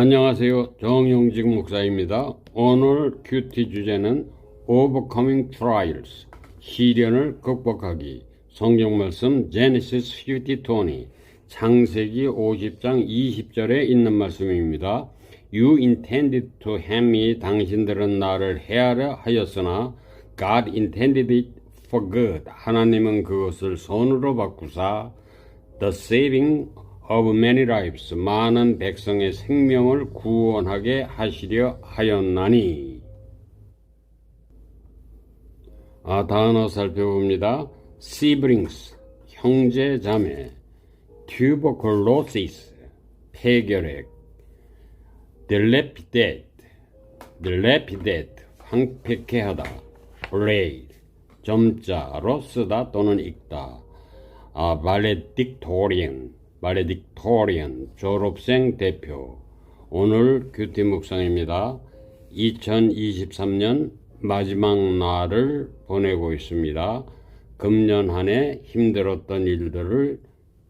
안녕하세요. 정용직 목사입니다. 오늘 큐티 주제는 Overcoming Trials, 시련을 극복하기. 성경 말씀 제네시스 50:20, 창세기 50장 20절에 있는 말씀입니다. You intended to harm me, 당신들은 나를 해하려 하였으나 God intended it for good, 하나님은 그것을 선으로 바꾸사 The saving of many lives, 많은 백성의 생명을 구원하게 하시려 하였나니. 단어 살펴봅니다. siblings, 형제 자매, tuberculosis, 폐결핵, dilapidate, 황폐케 하다, raid, 점자로 쓰다 또는 읽다, valedictorian, 졸업생 대표. 오늘 큐티 묵상입니다. 2023년 마지막 날을 보내고 있습니다. 금년 한 해 힘들었던 일들을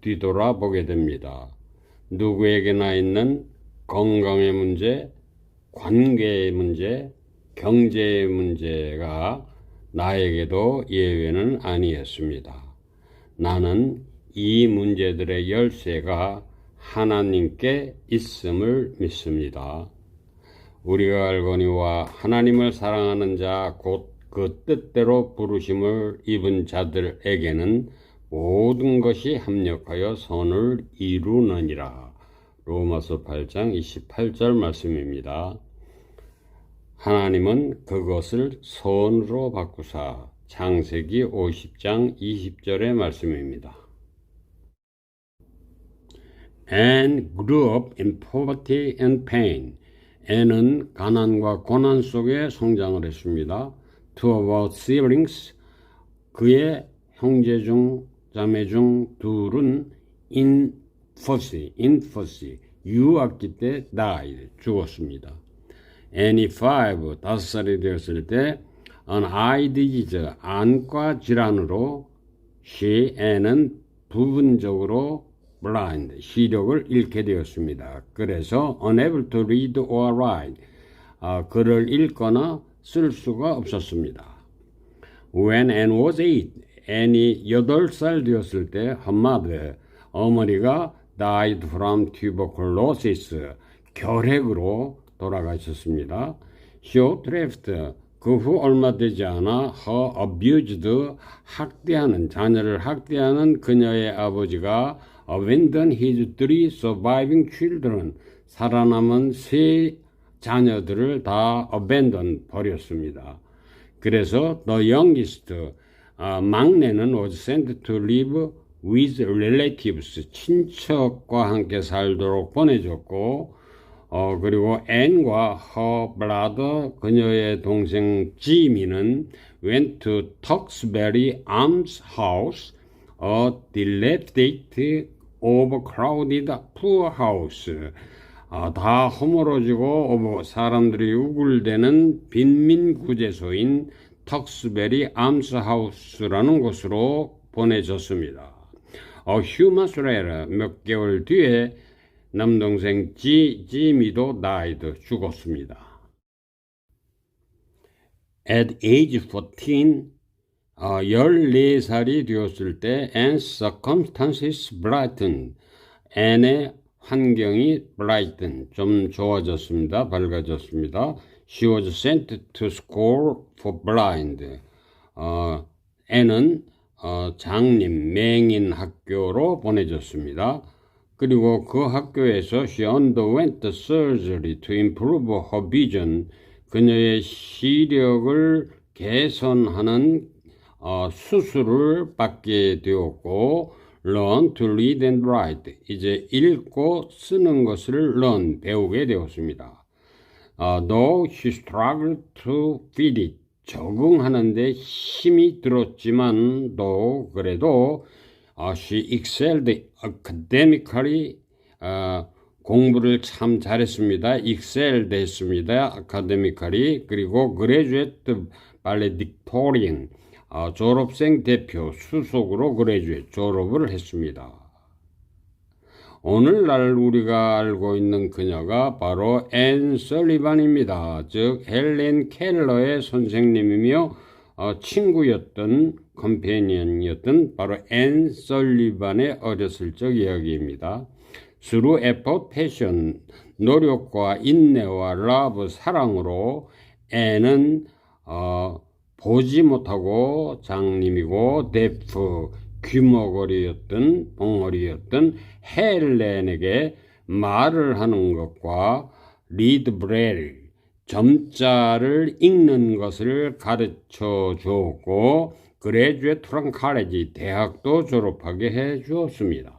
뒤돌아보게 됩니다. 누구에게나 있는 건강의 문제, 관계의 문제, 경제의 문제가 나에게도 예외는 아니었습니다. 나는 이 문제들의 열쇠가 하나님께 있음을 믿습니다. 우리가 알거니와 하나님을 사랑하는 자 곧 그 뜻대로 부르심을 입은 자들에게는 모든 것이 합력하여 선을 이루느니라. 로마서 8장 28절 말씀입니다. 하나님은 그것을 선으로 바꾸사. 창세기 50장 20절의 말씀입니다. Anne grew up in poverty and pain. Anne은 가난과 고난 속에 성장을 했습니다. Two of her siblings, 그의 형제 중 자매 중 둘은 infancy, 유아기 때 died, 죽었습니다. Annie 5살이 되었을 때 an eye disease, 안과 질환으로 Anne은 부분적으로 blind, 시력을 잃게 되었습니다. 그래서 unable to read or write, 글을 읽거나 쓸 수가 없었습니다. When Anne was 8, Anne이 8살 되었을 때 her mother, 어머니가 died from tuberculosis, 결핵으로 돌아가셨습니다. Shortly after, 그 후 얼마 되지 않아 her abused, 자녀를 학대하는 그녀의 아버지가 abandoned his 3 surviving children, 살아남은 3 자녀들을 다 abandon, 버렸습니다. 그래서 the youngest, 막내는 was sent to live with relatives, 친척과 함께 살도록 보내줬고, 그리고 Anne과 her brother, 그녀의 동생 지미는 went to Tewksbury Almshouse, a dilapidated, overcrowded poor house. 다 허물어지고 사람들이 우글대는 빈민구제소인 턱스베리 암스하우스라는 곳으로 보내졌습니다. A few months later, 몇 개월 뒤에 남동생 지미도 died, 죽었습니다. At age 14, 14살이 되었을 때 Anne's circumstances brightened, Anne의 환경이 brightened, 좀 좋아졌습니다. 밝아졌습니다. She was sent to school for blind. Anne는 장님, 맹인 학교로 보내졌습니다. 그리고 그 학교에서 she underwent surgery to improve her vision. 그녀의 시력을 개선하는 수술을 받게 되었고, learn to read and write. 이제 읽고 쓰는 것을 learn, 배우게 되었습니다. Though she struggled to fit it. 적응하는데 힘이 들었지만, 그래도 she excelled academically, 공부를 참 잘했습니다. excelled 했습니다. academically. 그리고 graduate valedictorian, 졸업생 대표, 수속으로 graduate, 졸업을 했습니다. 오늘날 우리가 알고 있는 그녀가 바로 앤 설리반입니다. 즉 헬렌 켈러의 선생님이며 친구였던 컴패니언이었던 바로 앤 설리반의 어렸을 적 이야기입니다. Through effort, passion, 노력과 인내와 love, 사랑으로 앤은 보지 못하고 장님이고 데프, 귀머거리였던 봉어리였던 헬렌에게 말을 하는 것과 리드 브레일, 점자를 읽는 것을 가르쳐 주었고 그레듀에이트 프롬 칼리지, 대학도 졸업하게 해 주었습니다.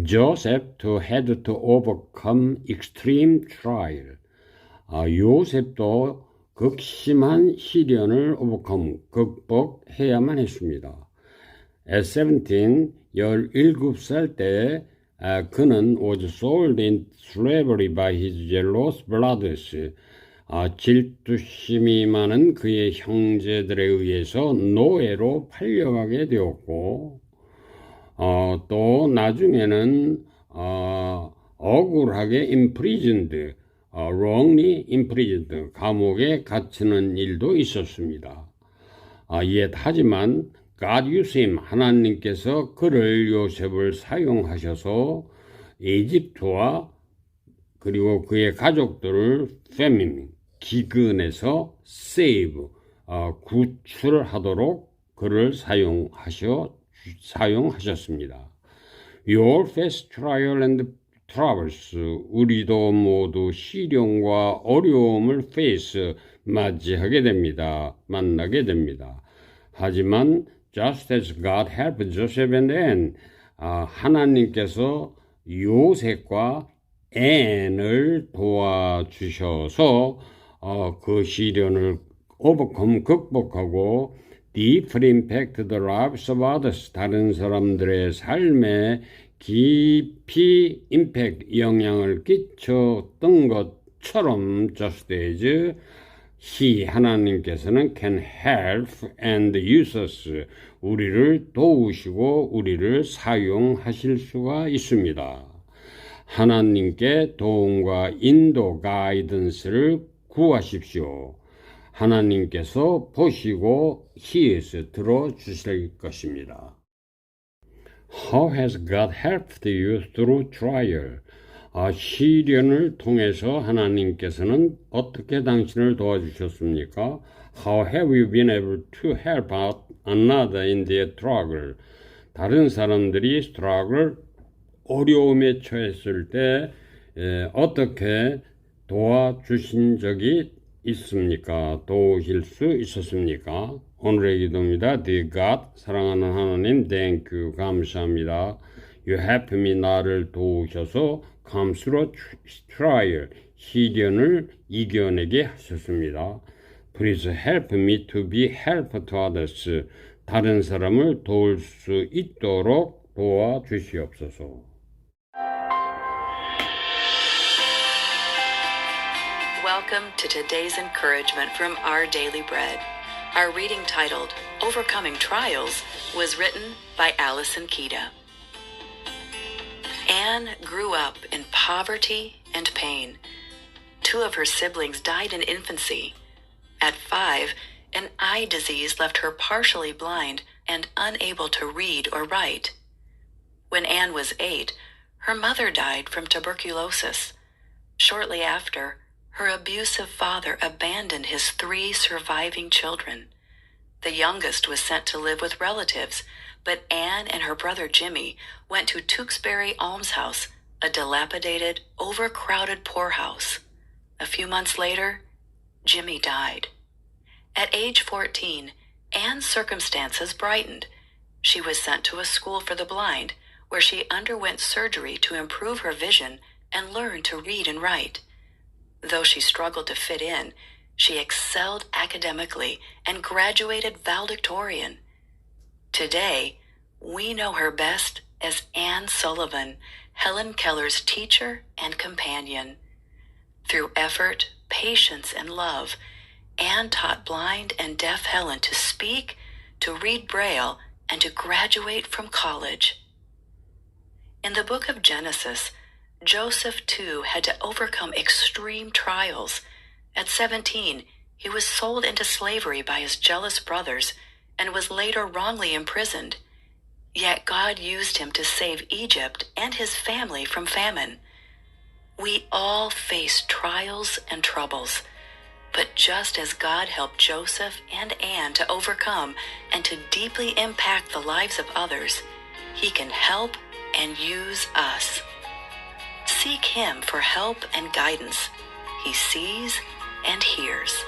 Joseph had to overcome extreme trial. 요셉도 극심한 시련을 극복해야만 했습니다. At 17, 17살 때 그는 was sold into slavery by his jealous brothers. 질투심이 많은 그의 형제들에 의해서 노예로 팔려가게 되었고 또 나중에는 억울하게 imprisoned, wrongly imprisoned, 감옥에 갇히는 일도 있었습니다. 하지만 God used him, 하나님께서 그를 요셉을 사용하셔서 이집트와 그리고 그의 가족들을 famine, 기근에서 save, 구출하도록 그를 사용하셨습니다. Your face trial and troubles, 우리도 모두 시련과 어려움을 face, 맞이하게 됩니다. 만나게 됩니다. 하지만 just as God helped Joseph and Anne, 하나님께서 요셉과 앤을 도와주셔서 그 시련을 극복하고 deeply impact the lives of others, 다른 사람들의 삶에 깊이 impact, 영향을 끼쳤던 것처럼 just as He, 하나님께서는 can help and use us, 우리를 도우시고 우리를 사용하실 수가 있습니다. 하나님께 도움과 인도, 가이던스를 구하십시오. 하나님께서 보시고 He에서 들어주실 것입니다. How has God helped you through trial? 시련을 통해서 하나님께서는 어떻게 당신을 도와주셨습니까? How have you been able to help out another in their struggle? 다른 사람들이 struggle, 어려움에 처했을 때 어떻게 도와주신 적이 있습니까? 도우실 수 있었습니까? 오늘의 기도입니다. Dear God, 사랑하는 하나님, thank you, 감사합니다. You help me, 나를 도우셔서 come through trial, 시련을 이겨내게 하셨습니다. Please help me to be help to others, 다른 사람을 도울 수 있도록 도와주시옵소서. Welcome to today's encouragement from Our Daily Bread. Our reading titled, Overcoming Trials, was written by Allison Kida. Anne grew up in poverty and pain. 2 of her siblings died in infancy. At 5, an eye disease left her partially blind and unable to read or write. When Anne was 8, her mother died from tuberculosis. Shortly after, her abusive father abandoned his 3 surviving children. The youngest was sent to live with relatives, but Anne and her brother Jimmy went to Tewksbury Almshouse, a dilapidated, overcrowded poorhouse. A few months later, Jimmy died. At age 14, Anne's circumstances brightened. She was sent to a school for the blind, where she underwent surgery to improve her vision and learn to read and write. Though she struggled to fit in, she excelled academically and graduated valedictorian. Today, we know her best as Anne Sullivan, Helen Keller's teacher and companion. Through effort, patience, and love, Anne taught blind and deaf Helen to speak, to read Braille, and to graduate from college. In the book of Genesis, Joseph too had to overcome extreme trials. At 17, he was sold into slavery by his jealous brothers and was later wrongly imprisoned. Yet God used him to save Egypt and his family from famine. We all face trials and troubles, but just as God helped Joseph and Anne to overcome and to deeply impact the lives of others, he can help and use us. Seek him for help and guidance. He sees and hears.